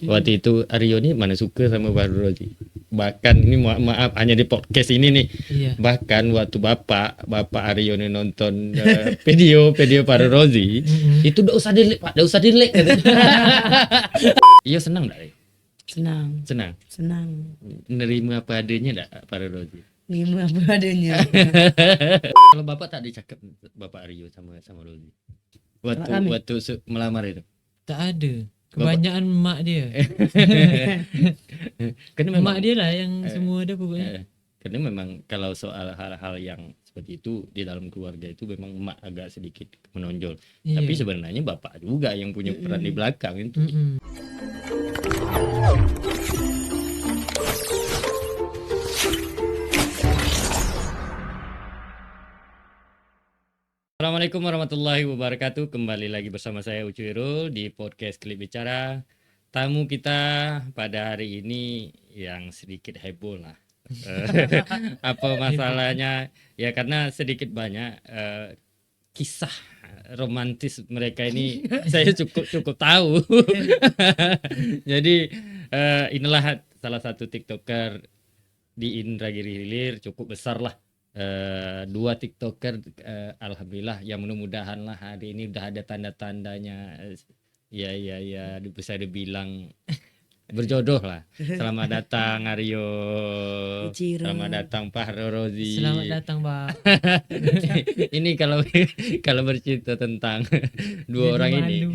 Waktu itu Aryo nih mana suka sama Fahru Razi. Bahkan ini maaf hanya di podcast ini nih. Iya. Bahkan waktu bapak Aryo nih nonton video Fahru Razi, itu udah usah delete Pak, udah usah delete. Iya senang enggak? Senang. Menerima apa adanya enggak Fahru Razi? Nerima apa adanya. Kalau bapak tak dicakap bapak Aryo sama Rozi. Kami. Waktu melamar itu. Tak ada. Kebanyakan mak dia. Karena Mak dia lah yang semua ada pokoknya. karena memang kalau soal hal-hal yang seperti itu di dalam keluarga itu memang emak agak sedikit menonjol. Iya. Tapi sebenarnya bapak juga yang punya peran di belakang itu. Assalamualaikum warahmatullahi wabarakatuh. Kembali lagi bersama saya Ucu Irul di podcast Klip Bicara. Tamu kita pada hari ini yang sedikit heboh lah. Apa masalahnya? Ya karena sedikit banyak kisah romantis mereka ini saya cukup tahu. Jadi inilah salah satu TikToker di Indragiri Hilir, cukup besar lah. Dua TikToker alhamdulillah yang mudah-mudahan lah hari ini udah ada tanda-tandanya ya bisa dibilang berjodoh lah. Selamat datang Aryo. Selamat datang Fahru Razi. Selamat datang, Pak. Ini kalau bercerita tentang dua Jadi orang malu. ini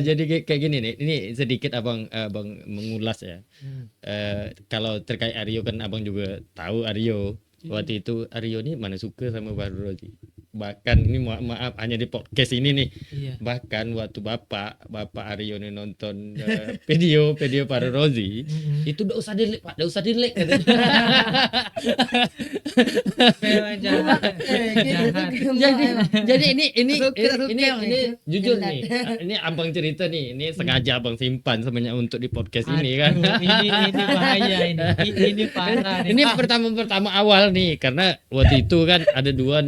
jadi kayak gini nih. Ini sedikit abang mengulas ya. Kalau terkait Aryo kan abang juga tahu Aryo. Waktu itu Aryo nih mana suka sama Fahru Razi. Bahkan ini maaf hanya di podcast ini nih. Iya. Bahkan waktu bapak Aryo nih nonton video Fahru Razi, itu udah usah delete Pak, udah usah delete. Jahat. Jadi ini Suka, jujur Jelas. nih. Ini abang cerita nih. Ini sengaja abang simpan sebenarnya untuk di podcast ini kan. Ini bahaya ini. Ini parah nih. Ini pertama awal nih karena waktu itu kan ada dua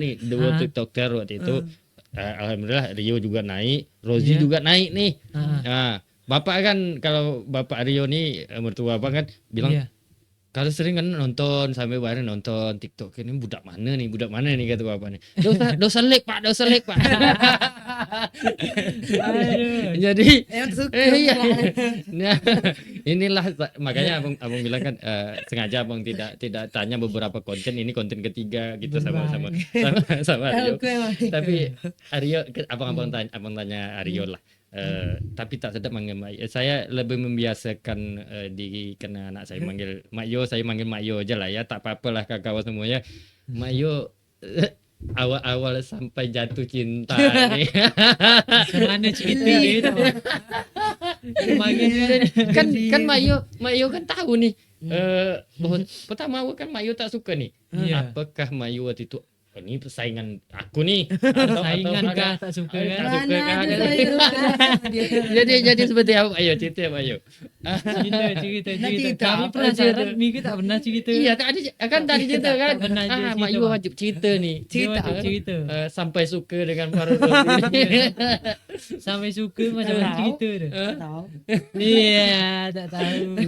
TikToker waktu itu. Alhamdulillah Rio juga naik, Rozi Iya. juga naik nih. Ah. Nah, bapak kan kalau bapak Rio nih mertua abang kan bilang Iya. kalau sering kan nonton sampai bareng nonton TikTok ini budak mana nih kata bapak nih. Dosa lek Pak. Aduh. Jadi Yang suka. iya. Nah, inilah makanya abang bilang kan sengaja abang tidak tanya beberapa konten, ini konten ketiga gitu sama Aryo. Aku emang. Tapi Aryo abang tanya Aryo lah. Tapi tak sedap manggil Mak Yo. Saya lebih membiasakan karena anak saya manggil Mak Yo, saya manggil Mak Yo aja lah ya. Tak apa-apalah kawan semuanya. Mak Yo awal sampai jatuh cinta nih. Mana cerita itu? kan Mak Yo kan tahu nih. Bahwa pertama awal kan Mak Yo tak suka nih. Iya. Apakah Mak Yo waktu itu ini persaingan aku nih Saingan atau kah tak suka tak kan? suka kah? Mana ada Jadi seperti apa? Ayo cerita ayo. Cerita. cerita, Kami apa penasaran, cerita? Mika tak pernah cerita. Iya kan tadi cerita kan. Pernah dia Mak cerita, Yo Bang. wajib cerita nih. Dia wajib cerita. Sampai suka dengan Fahru Razi. Sampai suka macam mana Tahu. cerita tu. Tahu. Iya, tak tahu.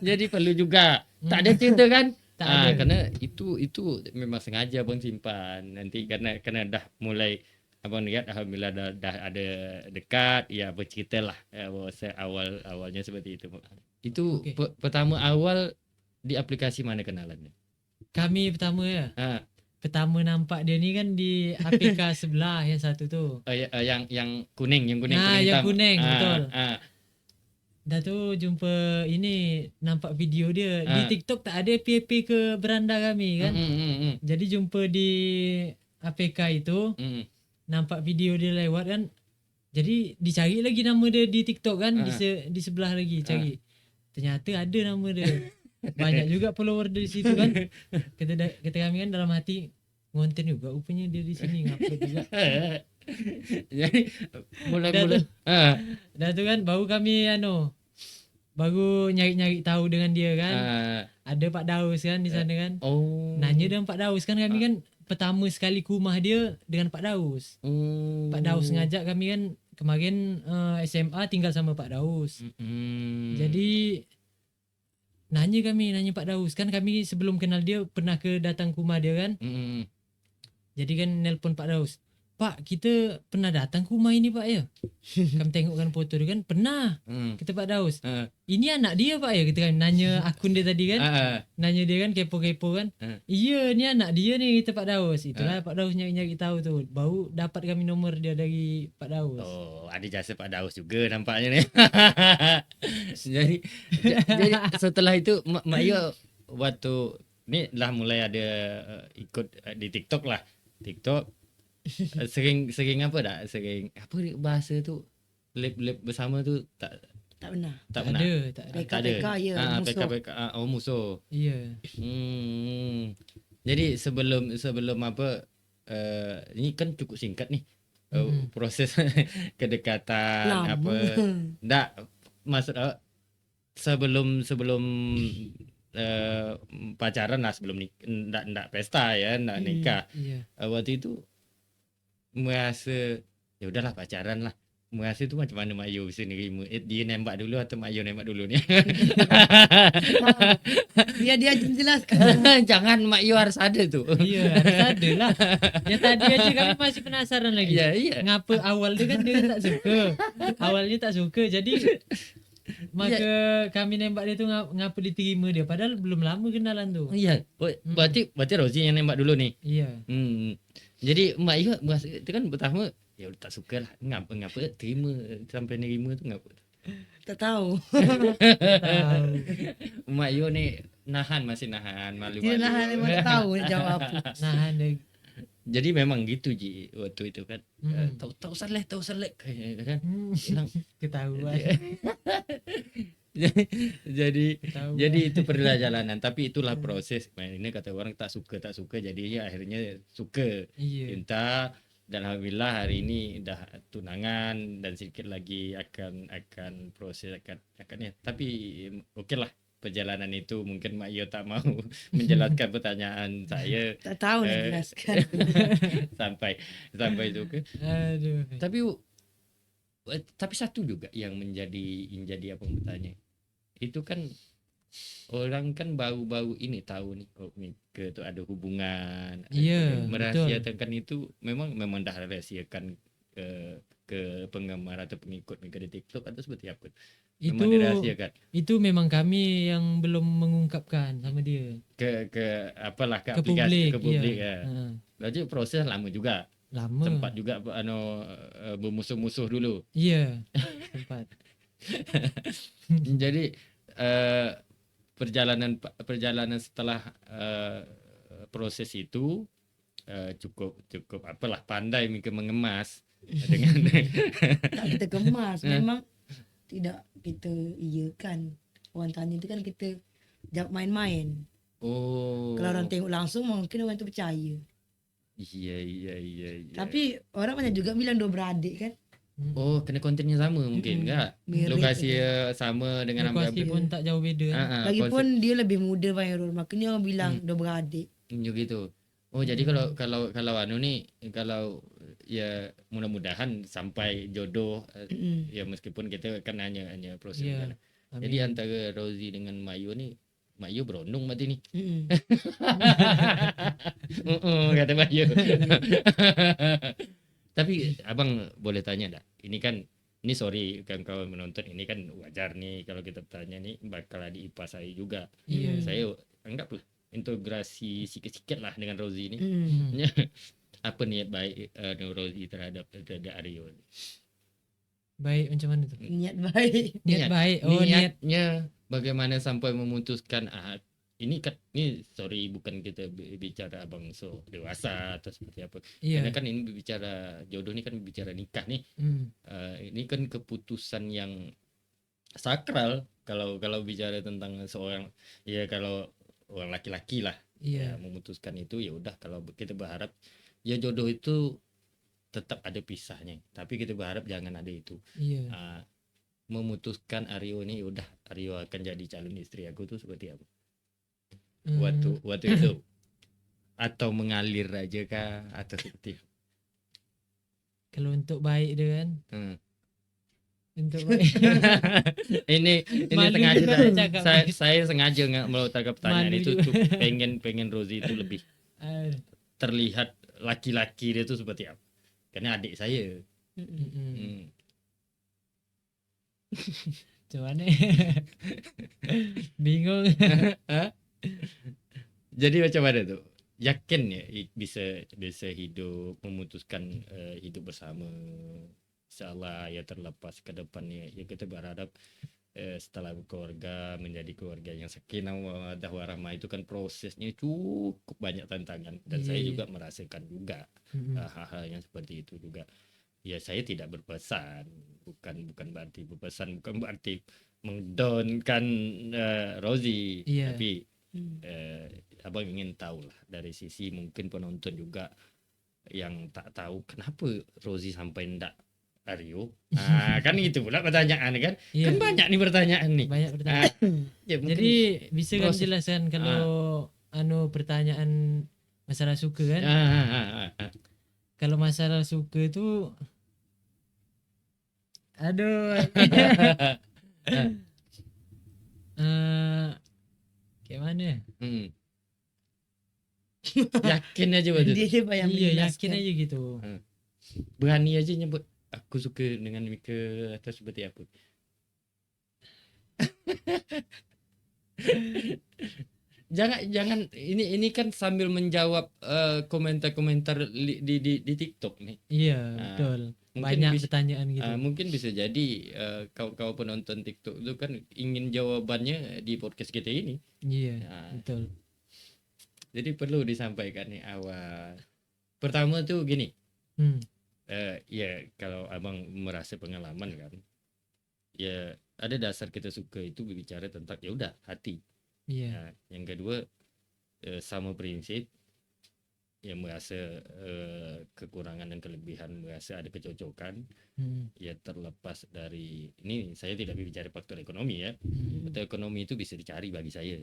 Jadi perlu juga. Tak ada cerita kan? Tak ada. Karena itu memang sengaja abang simpan nanti karena dah mulai abang lihat alhamdulillah dah ada dekat ya bercerita lah awalnya seperti itu. Itu Okey. pertama awal di aplikasi mana kenalannya? Kami pertama ya. Pertama nampak dia ni kan di APK sebelah yang satu tu. Yang kuning Nah, yang hitam. kuning, betul. Ah. Dah tu jumpa ini nampak video dia. Di TikTok tak ada PAP ke beranda kami kan. Jadi jumpa di APK itu, nampak video dia lewat kan. Jadi dicari lagi nama dia di TikTok kan, di sebelah lagi cari. Ternyata ada nama dia. Banyak juga follower di situ kan. Kata kami kan dalam hati ngonten juga rupanya dia di sini ngupload juga. Jadi mulai Dah tu kan baru kami baru nyari-nyari tahu dengan dia kan. Ada Pak Daus kan di sana kan. Nanya dengan Pak Daus kan kami kan pertama sekali ke rumah dia dengan Pak Daus. Pak Daus ngajak kami kan kemarin SMA tinggal sama Pak Daus. Mm-mm. Jadi nanya Pak Daus, kan kami sebelum kenal dia pernah datang ke rumah dia kan. Mm-mm. Jadi kan nelpon Pak Daus, Pak kita pernah datang ke rumah ini Pak ya. Kami tengok kan foto dia kan, pernah. Mm. Kata Pak Daus, Ah, ini anak dia Pak ya. Kita kan nanya akun dia tadi kan. ah, Nanya dia kan kepo-kepo kan. Iya ni anak dia nih, kata Pak Daus. Itulah Pak Daus nyari-nyari tahu tuh. Baru dapat kami nomor dia dari Pak Daus. Oh, ada jasa Pak Daus juga nampaknya nih. Jadi setelah itu Mak Yo waktu ini lah mulai ada ikut di TikTok lah. TikTok sering apa dah? Sering apa bahasa tu? Lab bersama tu tak Tak pernah. pernah. Tak ada. Tak ada. PK ya, musuh. PK musuh. Iya. Jadi sebelum apa ini kan cukup singkat nih. Proses kedekatan Lama. apa ndak maksud sebelum pacaran lah, sebelum ndak pesta ya, ndak nikah. Iya. Waktu itu merasa ya udahlah pacaran lah. Merasa itu macam mana Mak Yo bisa nerima? Dia nembak dulu atau Mak Yo nembak dulu ni? Dia jelaskan. Jangan Mak Yo harus ada tu. Iya, harus ada lah. Ya tadi aja kami masih penasaran lagi. Iya. Ngapa awal dia kan dia tak suka. Awalnya tak suka. Jadi maka kami nembak dia tu ngapa diterima dia. Padahal belum lama kenalan tu. Iya. Berarti Rozi yang nembak dulu ni. Iya. Jadi Mak Yo merasa itu kan pertama ya tak suka lah. Ngapa terima sampai nerima tu ngapa? Tak tahu. Mak Yo ni masih nahan malu. Dia nahan memang tak tahu nak jawab apa. Nahan dia. Jadi memang gitu Ji waktu itu kan. Hmm. Tahu saleh kan. Bilang, Ketahuan. jadi Ketahuan. jadi itu perjalanan, tapi itulah proses. Ini kata orang tak suka jadinya akhirnya suka. Iya. Cinta, dan alhamdulillah hari ini dah tunangan dan sedikit lagi akan proses akan ya. Tapi okeylah perjalanan itu mungkin Mak Yo tak mau menjelaskan pertanyaan saya Tak tahu nak jelaskan. sampai itu ke. Aduh. Tapi satu juga yang menjadi apa bertanya. Itu kan orang kan baru-baru ini tahu nih kok Mika tu ada hubungan. Iya, Merahasiakan itu memang dah rahasiakan ke penggemar atau pengikut Mika di TikTok atau seperti apa? Memang dirahasiakan. Itu memang kami yang belum mengungkapkan sama dia. Ke apalah ke publik, aplikasi ke publik iya. ya. Berarti proses lama juga. Lama. Sempat juga bermusuh-musuh dulu. Iya, sempat. Jadi perjalanan setelah proses itu cukup apalah pandai Mika mengemas dengan Tak kita kemas. Memang tidak kita iyakan. Orang tanya tu kan kita jawab main-main. oh Kalau orang tengok langsung mungkin orang tu percaya. iya. Tapi orang banyak juga bilang dua beradik kan. Oh, kena kontennya sama mungkin enggak? Mirip Lokasi gitu. sama dengan Lokasi pun tak jauh beda. Lagipun dia lebih muda Fairul. Makanya orang bilang dua beradik. gitu. Oh, jadi kalau anu ni kalau ya mudah-mudahan sampai jodoh ya meskipun kita kan hanya proses Iya. kan. Jadi antara Rozi dengan Mayu ni Mayu berondong berarti ni. Kata Mayu. Tapi abang boleh tanya tak? Ini sorry kawan-kawan menonton, ini kan wajar nih kalau kita bertanya nih bakal ada IPA saya juga. Iya. Saya anggaplah integrasi sikit-sikit lah dengan Rozi ni. Apa niat baik Rozi terhadap Aryo? Baik macam mana tu? Niat baik. Niat baik. Oh, niatnya bagaimana sampai memutuskan ini sorry bukan kita bicara abang dewasa atau seperti apa. Iya. Karena kan ini bicara jodoh ni kan bicara nikah nih. Ini kan keputusan yang sakral kalau bicara tentang seorang ya kalau orang laki-laki lah Iya. ya, memutuskan itu ya udah kalau kita berharap ya jodoh itu tetap ada pisahnya, tapi kita berharap jangan ada itu. Iya. Memutuskan Aryo ini udah Aryo akan jadi calon istri aku tuh seperti apa? Waktu itu atau mengalir aja kah atau seperti apa? Kalau untuk baik dia kan Untuk ini Malu sengaja juga saya, cakap. saya sengaja nggak melontarkan pertanyaan Malu itu juga. tuh pengen Rozi itu lebih Aduh. terlihat laki-laki dia tuh seperti apa. Karena adik saya. Mm-mm. Cuman bingung. Hah? Jadi macam mana tuh? Yakin ya bisa bisa hidup memutuskan hidup bersama. Insyaallah ya terlepas ke depannya ya kita berharap setelah berkeluarga menjadi keluarga yang sakinah mawaddah warahmah itu kan prosesnya cukup banyak tantangan dan saya Iya. juga merasakan juga Mm-mm. hal-hal yang seperti itu juga. Ya saya tidak berpesan, bukan berarti berpesan, bukan berarti mengdownkan Rozi, Iya. tapi Hmm. abang ingin tahu lah dari sisi mungkin penonton juga yang tak tahu kenapa Rozi sampai ndak Aryo. Kan itu pula pertanyaan kan. Iya. Kan banyak nih pertanyaan nih. Banyak pertanyaan. Ya, mungkin Jadi bisa kan proses. jelaskan kalau pertanyaan masalah suka kan? Kalau masalah suka itu aduh. Kayak mana ya? Yakin aja waktu itu. Dia yang Iya, yakin aja gitu. Berani aja nyebut aku suka dengan Mika atau seperti apa. jangan ini kan sambil menjawab komentar-komentar di TikTok nih. Iya, Nah, betul. mungkin Banyak bisa- pertanyaan gitu. Mungkin bisa jadi kau penonton TikTok itu kan ingin jawabannya di podcast kita ini. Iya, Nah, betul. jadi perlu disampaikan nih awal. Pertama tuh gini, Hmm. ya kalau abang merasa pengalaman kan, ya ada dasar kita suka itu berbicara tentang ya udah hati. Iya. Nah, yang kedua sama prinsip, yang merasa kekurangan dan kelebihan, merasa ada kecocokan, Hmm. ya terlepas dari ini saya tidak berbicara faktor ekonomi ya. Hmm. Faktor ekonomi itu bisa dicari bagi saya.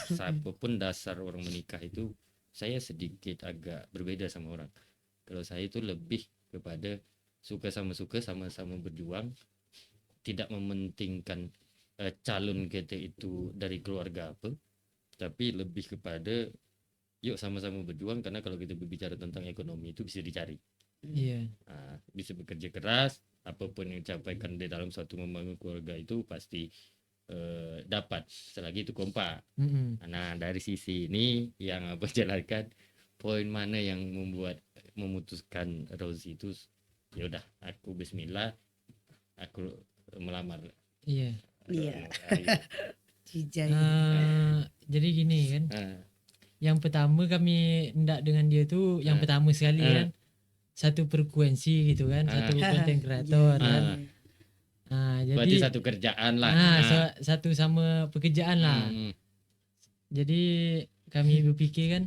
Siapapun dasar orang menikah itu saya sedikit agak berbeda sama orang. Kalau saya itu lebih kepada suka sama-sama berjuang, tidak mementingkan calon kita itu dari keluarga apa, tapi lebih kepada yuk sama-sama berjuang karena kalau kita berbicara tentang ekonomi itu bisa dicari. Iya. Bisa bekerja keras, apapun yang dicapaikan di dalam suatu membangun keluarga itu pasti dapat selagi itu kompak. Mm-mm. Nah dari sisi ini yang apa jalankan poin mana yang membuat memutuskan Rozi itu ya udah aku bismillah aku melamar. Iya. Iya. Aryo. Cijai. Jadi gini kan. Yang pertama kami ndak dengan dia tuh yang pertama sekali kan satu frekuensi gitu kan, satu konten kreator kan. Jadi berarti satu kerjaan lah. Satu sama pekerjaan lah. Jadi kami berpikir kan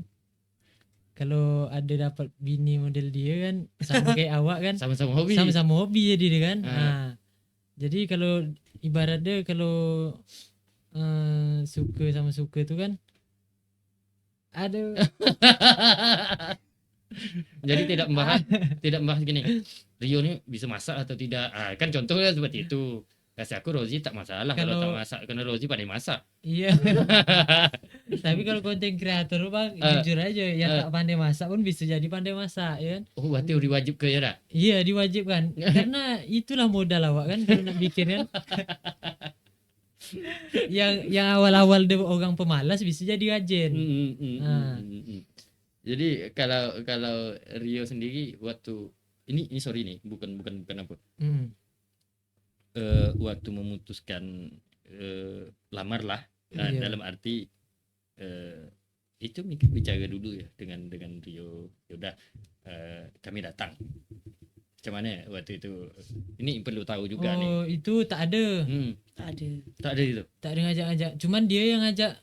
kalau ada dapat bini model dia kan sama kayak awak kan, sama-sama hobi. sama-sama hobi jadi dia kan. Jadi kalau ibarat dia kalau suka sama suka tuh kan aduh. Jadi tidak membahas gini Rio ini bisa masak atau tidak, kan contohnya seperti itu. Kasih aku Rozi tak masalah kalau tak masak karena Rozi pandai masak. Iya. Tapi kalau konten kreator bang jujur aja yang tak pandai masak pun bisa jadi pandai masak ya kan. Oh berarti diwajib ke ya dah? Iya diwajibkan karena itulah modal awak kan kalau nak bikin kan. yang awal-awal dia orang pemalas bisa jadi rajin. Jadi kalau Rio sendiri waktu ini sorry nih bukan apa. Waktu memutuskan lamar lah dalam arti itu bicara dulu ya dengan Rio. Yaudah kami datang. Macam mana waktu itu? Ini perlu tahu juga nih. Oh itu tak ada. Tak ada itu. Tak ada ngajak-ngajak. Cuman dia yang ngajak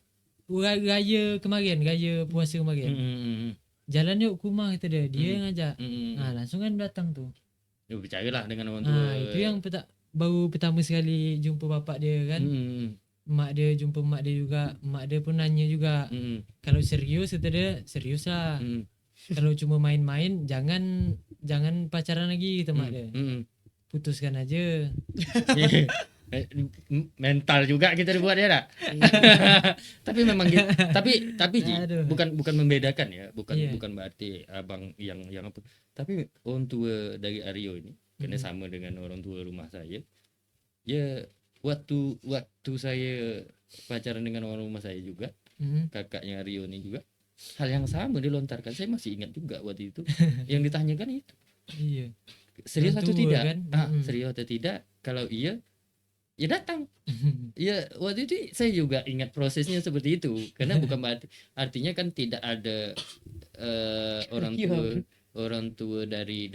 raya kemarin, raya puasa kemarin. Jalan yuk ke rumah kata dia. Dia yang ngajak. Langsung kan datang tuh. Ya percayalah dengan orang tua. Itu yang baru pertama sekali jumpa bapak dia kan. Mak dia jumpa mak dia juga. Mak dia pun nanya juga. Kalau serius kata dia, serius lah. Kalau cuma main-main jangan pacaran lagi kata mak dia. putuskan aja. Mental juga kita dibuat ya dak. Tapi memang gitu. Tapi Ji, Aduh. bukan membedakan ya, Iya. bukan berarti abang yang apa. Tapi orang tua dari Aryo ini karena sama dengan orang tua rumah saya. Ya waktu saya pacaran dengan orang rumah saya juga, kakaknya Aryo ini juga hal yang sama dilontarkan. Saya masih ingat juga waktu itu yang ditanyakan itu. Iya. Serius Orang atau tua tidak? kan? Serius atau tidak? Kalau iya, ya datang. Ya waktu itu saya juga ingat prosesnya seperti itu. Karena bukan artinya kan tidak ada orang tua dari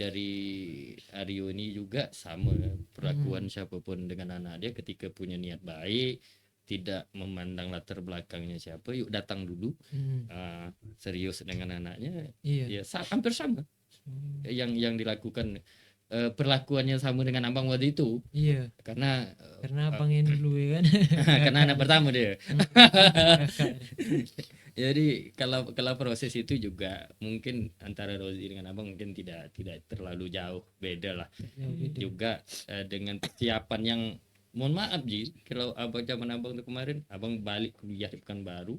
Aryo ini juga sama perlakuan siapapun dengan anak dia ketika punya niat baik, tidak memandang latar belakangnya siapa, yuk datang dulu. Serius dengan anaknya. Iya. Ya hampir sama yang dilakukan. Perlakuannya sama dengan abang waktu itu. Iya. Karena Abang yang dulu ya kan. karena anak pertama dia. Kakak. Jadi kalau proses itu juga mungkin antara Rozi dengan abang mungkin tidak terlalu jauh beda lah. Beda. Juga dengan persiapan yang mohon maaf Ji, kalau abang zaman abang tuh kemarin abang balik kuliah di Pekanbaru.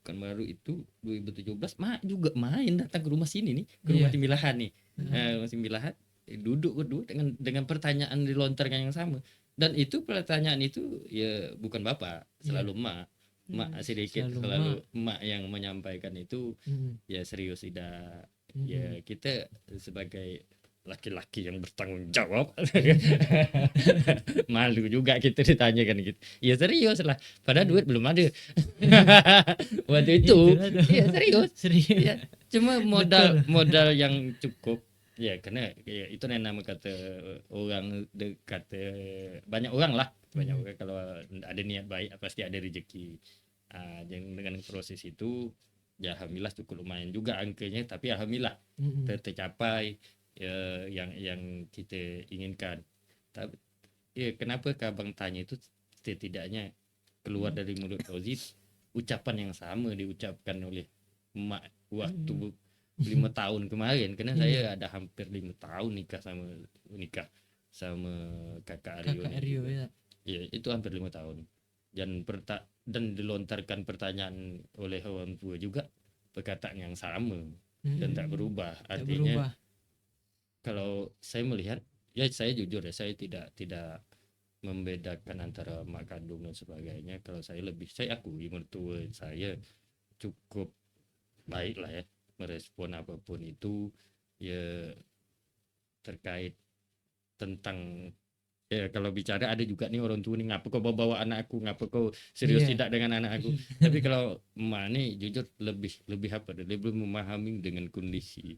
Pekanbaru itu 2017 juga main datang ke rumah sini nih, ke rumah Timilahan nih. Rumah Timilahan duduk berdua dengan pertanyaan dilontarkan yang sama, dan itu pertanyaan itu ya bukan bapak, selalu emak sedikit selalu emak yang menyampaikan itu. Ya serius tidak. Ya kita sebagai laki-laki yang bertanggung jawab malu juga kita ditanyakan gitu. Ya serius lah, padahal duit belum ada waktu itu. Ya serius. Ya, cuma modal yang cukup. Ya karena ya, itu nama kata orang kata banyak orang lah, banyak orang kalau ada niat baik pasti ada rezeki. Dengan proses itu ya alhamdulillah cukup lumayan juga angkanya, tapi alhamdulillah tercapai yang kita inginkan. Tapi ya kenapa abang tanya itu, setidaknya keluar dari mulut Rozi ucapan yang sama diucapkan oleh emak waktu 5 tahun kemarin, karena saya ada hampir 5 tahun nikah sama kakak Aryo ya. Ya itu hampir 5 tahun, dan dilontarkan pertanyaan oleh orang tua juga perkataan yang sama dan tak berubah. Artinya kalau saya melihat, ya saya jujur ya, saya tidak membedakan antara mak kandung dan sebagainya. Kalau saya akui mertua saya cukup baik lah ya, merespon apapun itu ya terkait tentang ya. Kalau bicara ada juga nih orang tua nih, ngapa kau bawa anak aku, ngapa kau serius tidak dengan anak aku. Tapi kalau emak nih jujur lebih apa, lebih memahami dengan kondisi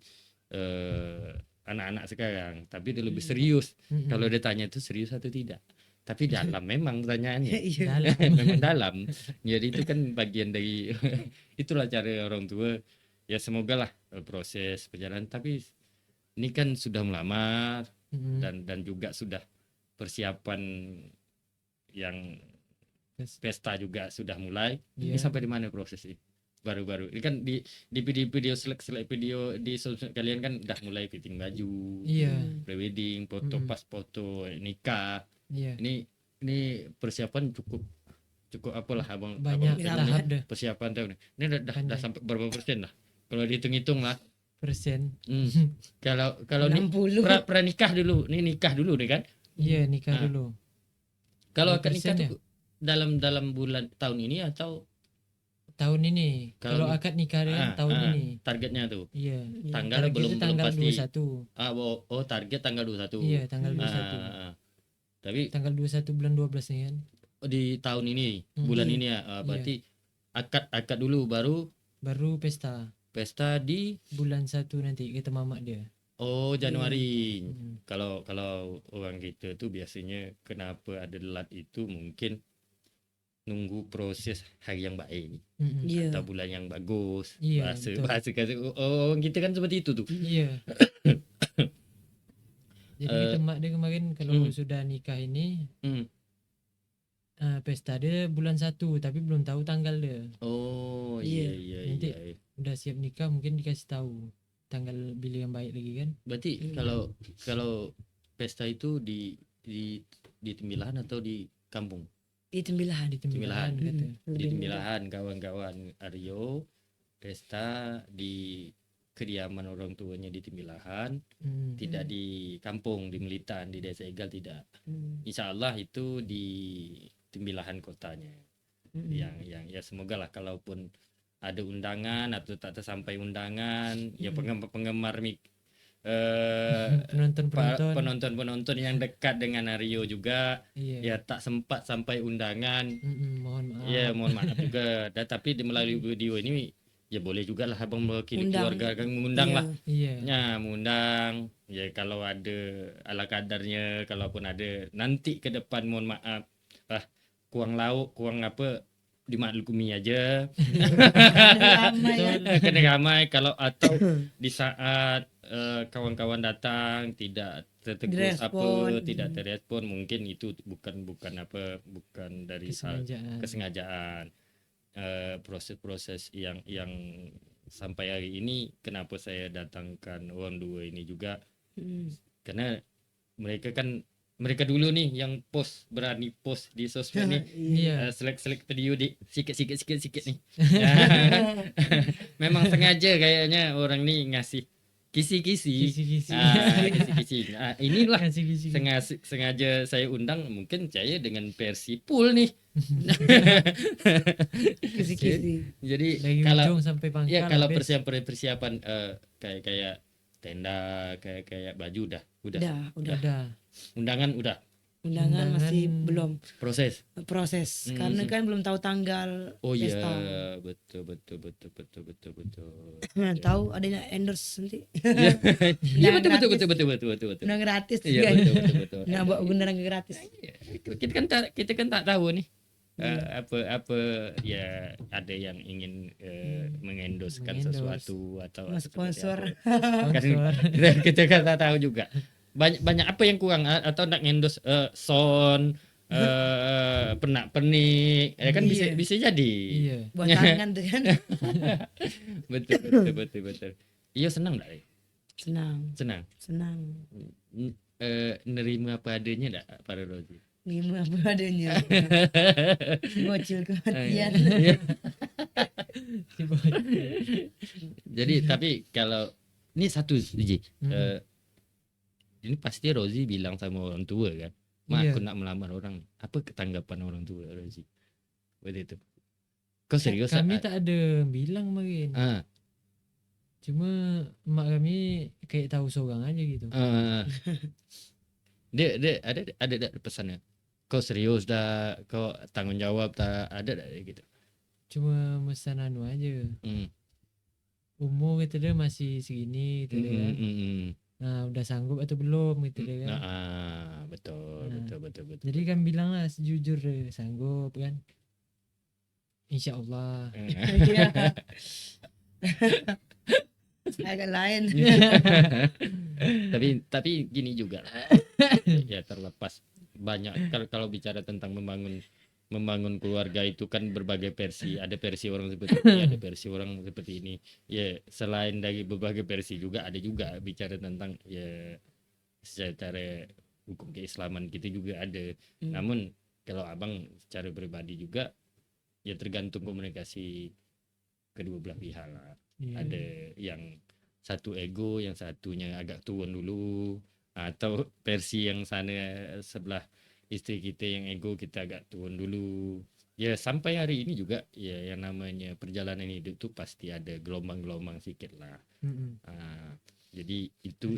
anak-anak sekarang, tapi dia lebih serius. Kalau dia tanya itu serius atau tidak, tapi dalam memang pertanyaannya memang dalam. Jadi itu kan bagian dari itulah cara orang tua. Ya semoga lah proses perjalanan, tapi ini kan sudah melamar dan juga sudah persiapan yang pesta juga sudah mulai. Ini sampai di mana prosesnya baru-baru ini kan di video selek video di sosmed kalian kan udah mulai fitting baju, prewedding, foto pas foto nikah. Ini persiapan cukup apalah abang banyak tahap deh persiapan tahun ini udah sampai berapa persen lah kalau dihitung-hitung lah persen. Kalau ini pranikah dulu, ini nikah dulu nih kan. Nikah dulu. Kalau akad nikah tuh dalam bulan tahun ini atau tahun ini? Kalau akad nikah tahun ini targetnya tuh tanggal belum pasti. 21. Target tanggal 21. Iya tanggal 21. Tapi tanggal 21 bulan 12 nih kan. Di tahun ini bulan ini ya. Berarti akad dulu baru pesta di bulan 1 nanti kita mamak dia. Januari. Kalau orang kita tuh biasanya kenapa ada telat itu mungkin nunggu proses hari yang baik atau bulan yang bagus. Bahasa orang kita kan seperti itu tuh. Jadi kita mak dia kemarin kalau sudah nikah ini pesta dia bulan 1 tapi belum tahu tanggal dia. Iya. Nanti udah siap nikah mungkin dikasih tahu tanggal pilih yang baik lagi kan. Berarti kalau pesta itu di Tembilahan atau di kampung? Di Tembilahan. Di Tembilahan kata. Di Lebih Tembilahan kawan-kawan Aryo pesta di kediaman orang tuanya di Tembilahan, tidak di kampung di Melitan di Desa Egal, tidak. Insya Allah itu di Tembilahan kotanya. Yang ya semoga lah kalaupun ada undangan atau tak tersampai undangan, ya penggemar penonton yang dekat dengan Aryo juga, ya tak sempat sampai undangan, Mohon maaf. ya mohon maaf juga. Dan tapi melalui video ini ya boleh juga lah abang mewakili keluarga kan, mengundang lah. Ya mengundang, ya kalau ada ala kadarnya, kalaupun ada nanti ke depan mohon maaf kurang lauk kurang apa dimaklumi aja. Kena ramai kalau atau di saat kawan-kawan datang tidak tertegur apa, tidak terrespon, mungkin itu bukan dari kesengajaan. Proses-proses yang sampai hari ini kenapa saya datangkan orang dua ini juga, karena mereka dulu nih yang berani post di sosmed nih, selek video di sikit nih. Memang sengaja kayaknya orang nih ngasih kisi-kisi. Inilah sengaja saya undang, mungkin saya dengan versi full nih. Jadi kalau sampai pangkal, ya kalau persiapan kayak tenda, kayak baju udah. Undangan masih belum proses karena kan belum tahu tanggal pesta. Iya betul. Tahu adanya endorse nanti. Iya betul. Undangan gratis. Iya betul. Nggak buat undangan gratis. Kita kan tak tahu nih. Apa ya ada yang ingin mengendoskan sesuatu atau sponsor. Kita kan tak tahu juga. Banyak apa yang kurang atau nak ngendos sound pernak-pernik ya kan, bisa jadi buat tangan tuh kan. betul. Iya senang enggak? Senang. Nerima apa adanya enggak para Rozi? Nerima apa adanya. Bocil kematian. Jadi tapi kalau ini satu Ji, ini pasti Rozi bilang sama orang tua kan, aku nak melamar orang, apa ketanggapan orang tua Rozi waktu itu? Kau serius? Kami tak ada bilang makin. Cuma mak kami kayak tahu seorang aja gitu. Dia ada pesannya. Kau serius dah, kau tanggung jawab tak, ada gitu. Cuma pesan aja. Umur gitu dia masih segini gitu kan. Nah udah sanggup atau belum gitu kan. Betul. Jadi kan bilang lah sejujur sanggup kan. Insya Allah. Agak lain. tapi gini juga ya, terlepas banyak kalau bicara tentang membangun keluarga itu kan berbagai versi. Ada versi orang seperti ini, ada versi orang seperti ini. Ya selain dari berbagai versi juga ada juga bicara tentang ya secara hukum keislaman kita juga ada. Namun kalau abang secara pribadi juga ya tergantung komunikasi kedua belah pihak lah. Ada yang satu ego, yang satunya agak turun dulu, atau versi yang sana sebelah istri kita yang ego kita agak turun dulu. Ya sampai hari ini juga ya yang namanya perjalanan hidup tuh pasti ada gelombang-gelombang sedikit lah. Jadi itu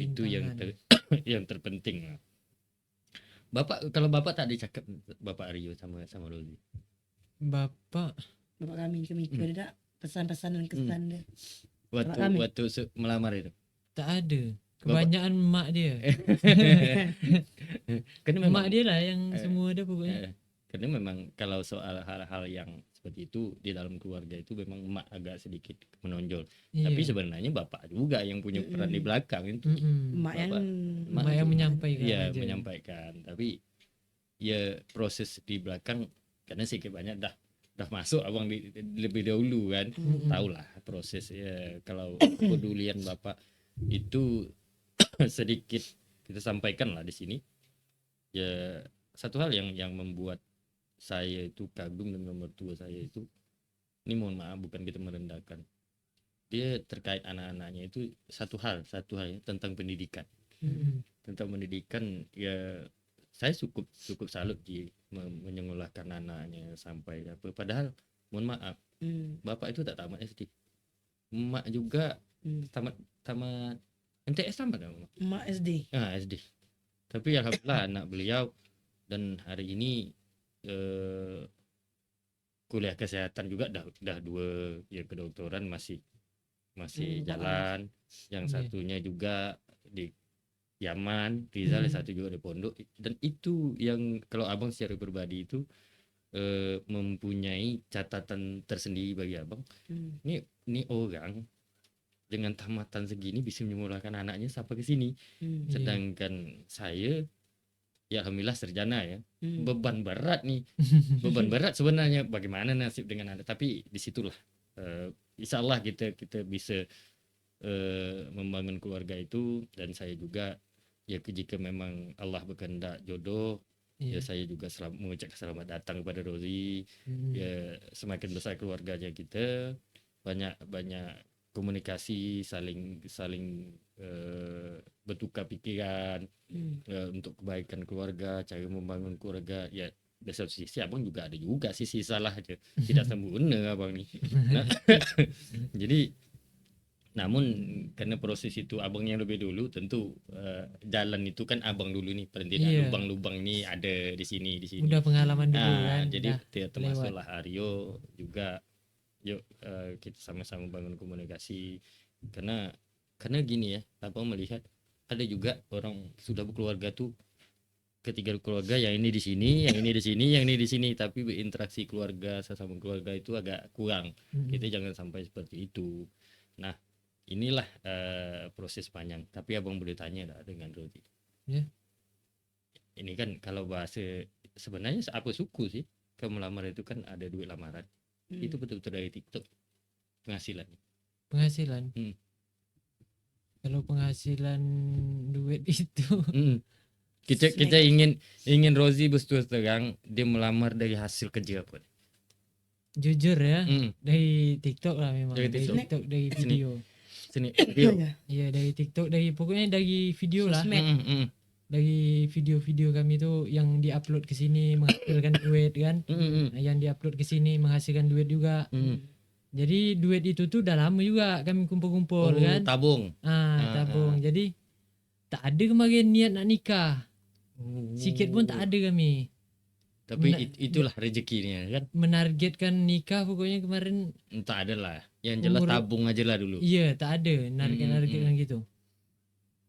yang terpenting lah. Kalau bapak tak dicakap Bapak Aryo sama Rozi. Bapak kami ada pesan-pesan dan kesan dia. Waktu melamar itu. Tak ada. Kebanyakan mak dia. Karena memang mak dia lah yang semua ada pokoknya. Karena memang kalau soal hal-hal yang seperti itu di dalam keluarga itu memang mak agak sedikit menonjol. Tapi sebenarnya bapak juga yang punya peran di belakang itu. Mak yang menyampaikan. Iya, menyampaikan. Tapi ya proses di belakang karena sedikit banyak dah masuk abang lebih dahulu kan. Tahulah proses ya, kalau kepedulian bapak itu sedikit kita sampaikan lah di sini. Ya satu hal yang membuat saya itu kagum dengan mertua saya itu, ini mohon maaf bukan kita merendahkan, dia terkait anak-anaknya itu satu hal ya, tentang pendidikan. Tentang pendidikan ya saya cukup salut di menyekolahkan anaknya sampai apa, padahal mohon maaf bapak itu tak tamat SD, emak juga tamat MTS tamat kan, Emak SD. SD. Tapi alhamdulillah anak beliau dan hari ini kuliah kesehatan juga dah 2, ya kedokteran masih jalan. Yang satunya juga di Yaman, Rizal, satu juga di Pondok. Dan itu yang kalau abang secara pribadi itu mempunyai catatan tersendiri bagi abang. Ini orang dengan tamatan segini bisa menyekolahkan anaknya sampai ke sini. Sedangkan saya ya alhamdulillah sarjana ya. Beban berat nih. Beban berat sebenarnya bagaimana nasib dengan Anda, tapi disitulah insya Allah kita bisa membangun keluarga itu. Dan saya juga ya jika memang Allah berkehendak jodoh, ya saya juga mengucapkan selamat datang kepada Rozi. Ya semakin besar keluarganya kita, banyak komunikasi, saling bertukar pikiran untuk kebaikan keluarga, cara membangun keluarga. Ya dari satu sisi abang juga ada juga sisi salah aja, tidak sempurna abang nih. Nah, jadi namun karena proses itu abang yang lebih dulu, tentu jalan itu kan abang dulu nih, paling tidak lubang-lubang nih ada di sini. Udah pengalaman dulu kan. Jadi termasuklah Aryo juga, yuk kita sama-sama bangun komunikasi, karena gini ya, abang melihat ada juga orang sudah berkeluarga tuh ketiga keluarga, yang ini di sini, yang ini di sini, yang ini di sini, tapi berinteraksi keluarga sesama keluarga itu agak kurang. Kita jangan sampai seperti itu. Nah inilah proses panjang. Tapi abang boleh tanya lah dengan Rozi. Ini kan kalau bahasa sebenarnya apa suku sih, kalau melamar itu kan ada duit lamaran. Itu betul-betul dari TikTok penghasilan. Kalau penghasilan duit itu kita ingin Rozi berterus terang dia melamar dari hasil kerja apa? Jujur ya, dari TikTok lah memang. Dari TikTok. Dari video. Sini video. Iya dari TikTok, pokoknya dari video lah. Dari video-video kami tuh yang diupload ke sini menghasilkan duit kan. Yang diupload ke sini menghasilkan duit juga. Jadi duit itu tuh udah lama juga kami kumpul-kumpul kan. Tabung. Tabung. Jadi tak ada kemarin niat nak nikah. Sikit pun tak ada kami. Tapi itulah rezekinya kan. Menargetkan nikah pokoknya kemarin. Tak ada lah. Yang jelas tabung aja lah dulu. Iya tak ada narget-nargetkan gitu.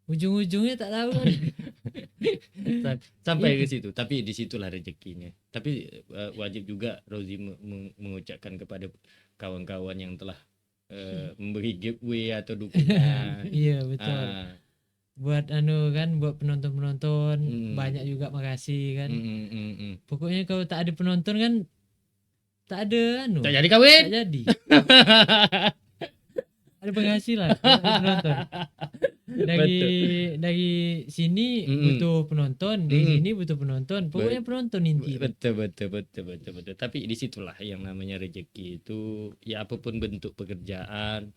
Ujung-ujungnya tak tahu kan. Sampai ke situ. Tapi disitulah rezekinya. Tapi wajib juga Rozi mengucapkan kepada kawan-kawan yang telah memberi giveaway atau dukungan. Iya betul. Buat buat penonton banyak juga makasih kan. Pokoknya kalau tak ada penonton kan tak ada tak jadi kawin. Tak jadi. Ada penghasilan penonton. Dari sini butuh penonton, dari sini butuh penonton. Pokoknya penonton inti. Betul. Tapi disitulah yang namanya rezeki itu, ya apapun bentuk pekerjaan,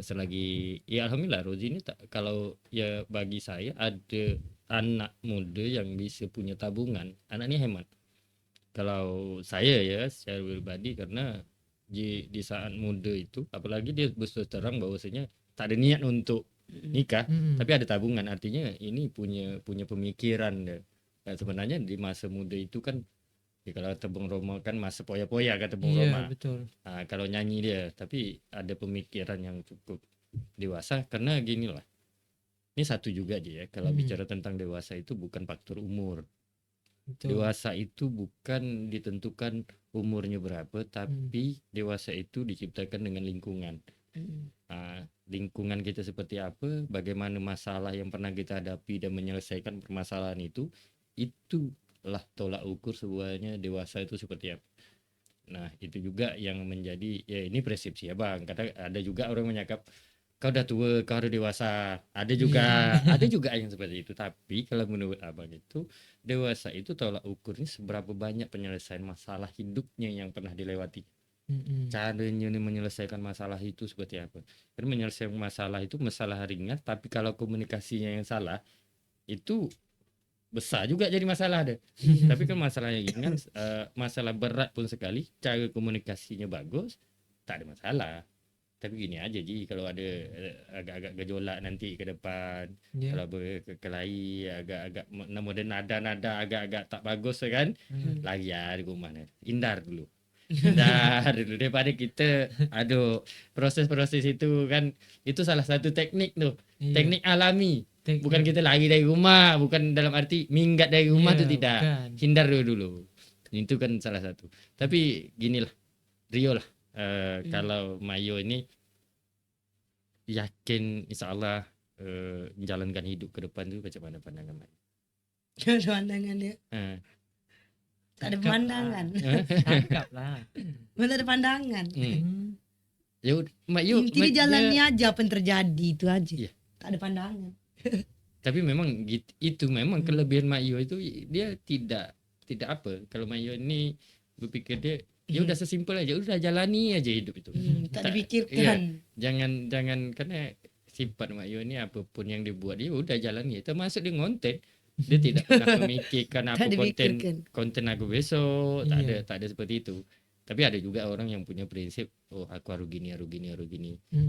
selagi ya alhamdulillah Rozi ini kalau ya bagi saya ada anak muda yang bisa punya tabungan, anaknya hemat. Kalau saya ya secara pribadi, karena di saat muda itu apalagi dia berterus terang bahwasanya tak ada niat untuk nikah, tapi ada tabungan, artinya ini punya pemikiran ya. Nah, sebenarnya di masa muda itu kan ya, kalau Bung Roma kan masa poya-poya kata Bung Roma. Betul. Nah, kalau nyanyi dia, tapi ada pemikiran yang cukup dewasa, karena gini lah. Ini satu juga aja ya, kalau bicara tentang dewasa itu bukan faktor umur. Betul. Dewasa itu bukan ditentukan umurnya berapa, tapi dewasa itu diciptakan dengan lingkungan. Lingkungan kita seperti apa, bagaimana masalah yang pernah kita hadapi dan menyelesaikan permasalahan itulah tolak ukur sebuahnya dewasa itu seperti apa. Nah itu juga yang menjadi ya ini persepsi ya bang, kadang ada juga orang menyangka kau udah tua, kau udah dewasa. Ada juga yang seperti itu. Tapi kalau menurut abang itu, dewasa itu tolak ukurnya seberapa banyak penyelesaian masalah hidupnya yang pernah dilewati. Caranya menyelesaikan masalah itu seperti apa? Karena menyelesaikan masalah itu masalah ringan, tapi kalau komunikasinya yang salah, itu besar juga jadi masalah deh. Tapi kan masalahnya ringan, masalah berat pun sekali, cara komunikasinya bagus, tak ada masalah. Tapi gini aja Ji, kalau ada agak-agak gejolak nanti ke depan, Ya. kalau berkelahi agak-agak model nada-nada agak-agak tak bagus kan, lagi ya di rumah nih. Hindar dulu. Hindar dulu daripada kita proses-proses itu kan, itu salah satu teknik tuh. Iya. Teknik alami. Bukan kita lari dari rumah, bukan dalam arti minggat dari rumah Iya, tuh tidak. bukan. Hindar dulu. Itu kan salah satu. Tapi ginilah, Rio lah. Kalau Mayo ini yakin insya Allah menjalankan hidup ke depan itu macam mana pandangan Mayo? Ada pandangan dia. Tak ada pemandangan. Tangkap lah. Mana ada pandangan. Ya Mayo Intinya jalannya aja apa yang terjadi itu aja. Iya. Tak ada pandangan. tapi memang itu memang kelebihan Mayo itu, dia tidak apa. Kalau Mayo ini berpikir dia ya udah sesimpel aja, udah jalani aja hidup itu. Tak Iya, dipikirkan. jangan karena sifat Mayo ini apapun yang dibuat dia udah jalani, termasuk dia ngonten. Dia tidak pernah memikirkan apa Tak dipikirkan. konten aku besok, Iya. tak ada seperti itu. Tapi ada juga orang yang punya prinsip, oh aku harus gini.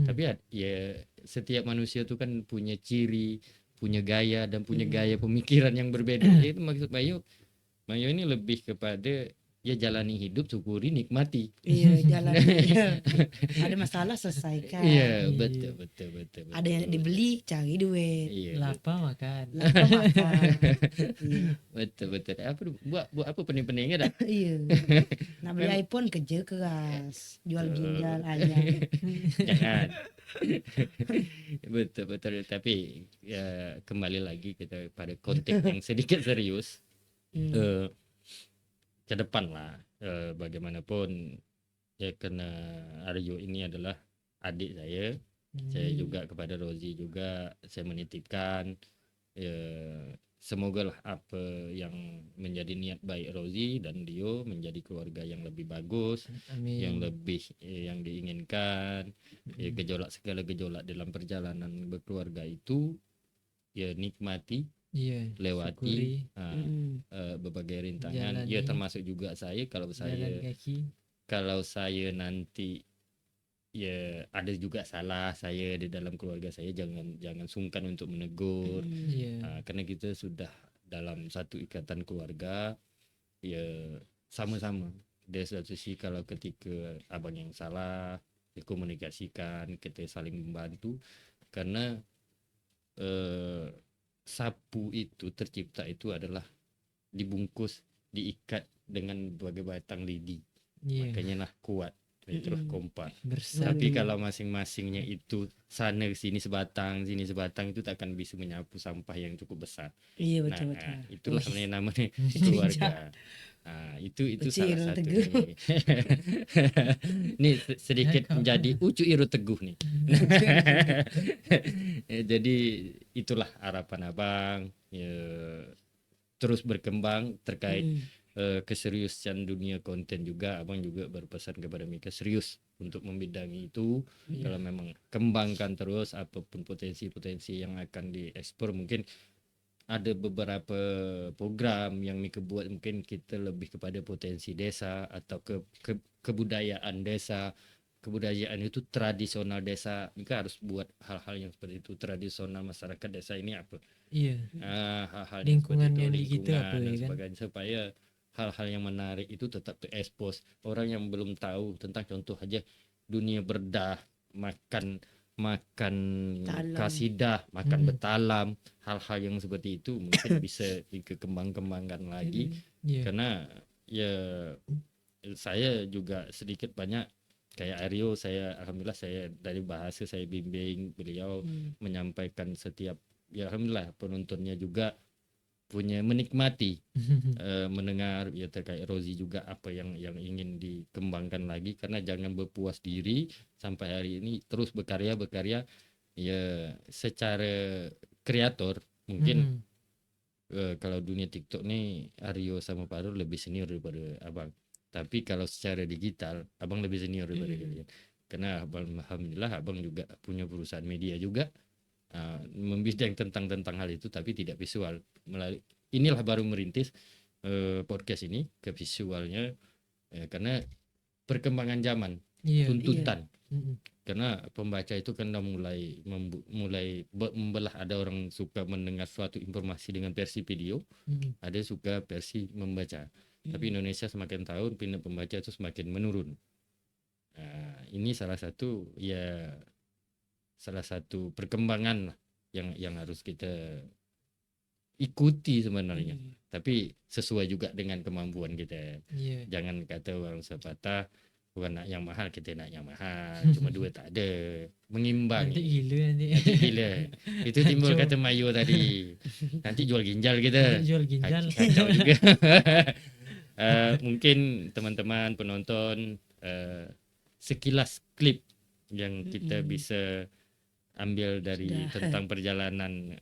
Tapi ya setiap manusia itu kan punya ciri, punya gaya dan punya gaya pemikiran yang berbeda. Itu maksud Mayo ini lebih kepada ya jalani hidup, syukuri, nikmati. Iya, jalan. Iya. Ada masalah selesaikan. Iya, Iya. betul. Ada yang dibeli, cari duit. Iya, Lapar makan. Lapar makan. Iya. betul. Apa buat apa pening-peningnya dah. Iya. Nak beli iPhone kerja keras, jual ginjal aja. Jangan. betul. Tapi ya kembali lagi kita pada konteks yang sedikit serius. Ke depan lah, bagaimanapun ya, karena Aryo ini adalah adik saya. Saya juga kepada Rozi juga saya menitipkan ya, semoga lah apa yang menjadi niat baik Rozi dan Dio menjadi keluarga yang lebih bagus, Amin. yang lebih yang diinginkan. Ya, segala gejolak dalam perjalanan berkeluarga itu ya nikmati, Iya. lewati syukuri. berbagai rintangan. Jalani. Ya termasuk juga saya, kalau Jalan kaki. saya nanti ya ada juga salah saya di dalam keluarga saya, jangan sungkan untuk menegur. Iya. Karena kita sudah dalam satu ikatan keluarga, ya sama-sama. Dari satu sisi kalau ketika abang yang salah dikomunikasikan, kita saling membantu. Karena sapu itu tercipta itu adalah dibungkus, diikat dengan berbagai batang lidi. Iya. Makanya lah kuat, terus kompak. Bersatu. Tapi kalau masing-masingnya itu sana sini sebatang itu tak akan bisa menyapu sampah yang cukup besar. Iya, Nah, betul. itulah Wih. namanya keluarga. Itu Ucu salah Irul satu Teguh. nih. Nih sedikit menjadi Ucu Irul Teguh nih. Jadi itulah harapan abang, ya, terus berkembang terkait keseriusan dunia konten juga. Abang juga berpesan kepada Mika serius untuk membidangi itu. Kalau memang kembangkan terus apapun potensi-potensi yang akan diekspor. Mungkin ada beberapa program yang Mika buat, mungkin kita lebih kepada potensi desa atau kebudayaan desa. Kebudayaan itu tradisional desa. Mika harus buat hal-hal yang seperti itu. Tradisional masyarakat desa ini apa? Iya. Hal-hal yang seperti Lingkungan itu, yang di kita apa dan ya kan? sebagainya, supaya hal-hal yang menarik itu tetap terekspos. Orang yang belum tahu tentang, contoh aja dunia berdah, makan Talam. kasidah, makan betalam, hal-hal yang seperti itu mungkin bisa dikembangkan lagi. Iya. Karena ya saya juga sedikit banyak kayak Aryo, saya alhamdulillah saya dari bahasa saya bimbing beliau menyampaikan setiap, ya alhamdulillah penontonnya juga punya menikmati mendengar ya terkait Rozi juga apa yang ingin dikembangkan lagi. Karena jangan berpuas diri sampai hari ini, terus berkarya ya secara kreator mungkin kalau dunia TikTok nih Aryo sama Pak Arul lebih senior daripada abang. Tapi kalau secara digital abang lebih senior daripada kalian. Karena abang, alhamdulillah abang juga punya perusahaan media juga membidang tentang hal itu, tapi tidak visual. Inilah baru merintis podcast ini ke visualnya karena perkembangan zaman, tuntutan. Karena pembaca itu kan udah mulai membelah. Ada orang suka mendengar suatu informasi dengan versi video, ada suka versi membaca. Tapi Indonesia semakin tahun pindah pembaca itu semakin menurun. Ini salah satu perkembangan lah yang harus kita ikuti sebenarnya. Tapi sesuai juga dengan kemampuan kita. Jangan kata orang sepatah, bukan nak yang mahal, kita nak yang mahal, cuma duit tak ada, mengimbang. Nanti gila. Itu timbul kata Mayu tadi, nanti jual ginjal kita. Kacau juga. Mungkin teman-teman penonton sekilas klip yang kita bisa ambil dari tentang perjalanan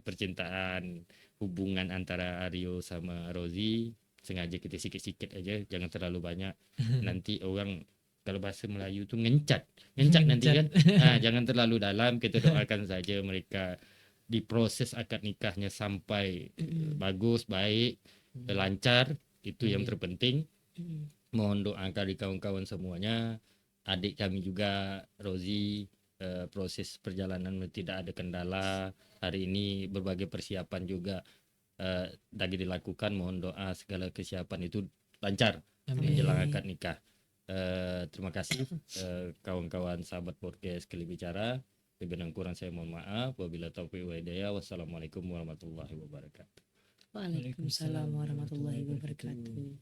percintaan, hubungan antara Aryo sama Rozi. Sengaja kita sikit-sikit aja, jangan terlalu banyak. Nanti orang kalau bahasa Melayu tuh ngencat nanti kan. Jangan terlalu dalam. Kita doakan saja mereka diproses akad nikahnya sampai bagus, baik, lancar. Itu yang terpenting. Mohon doa dari kawan-kawan semuanya. Adik kami juga Rozi, proses perjalanan tidak ada kendala. Hari ini berbagai persiapan juga lagi dilakukan. Mohon doa segala kesiapan itu lancar menjelang akad nikah. Terima kasih kawan-kawan sahabat podcast Klip Bicara. Lebih dan kurang saya mohon maaf. Wabillahi taufiq wal hidayah. Wassalamualaikum warahmatullahi wabarakatuh. Waalaikumsalam warahmatullahi wabarakatuh.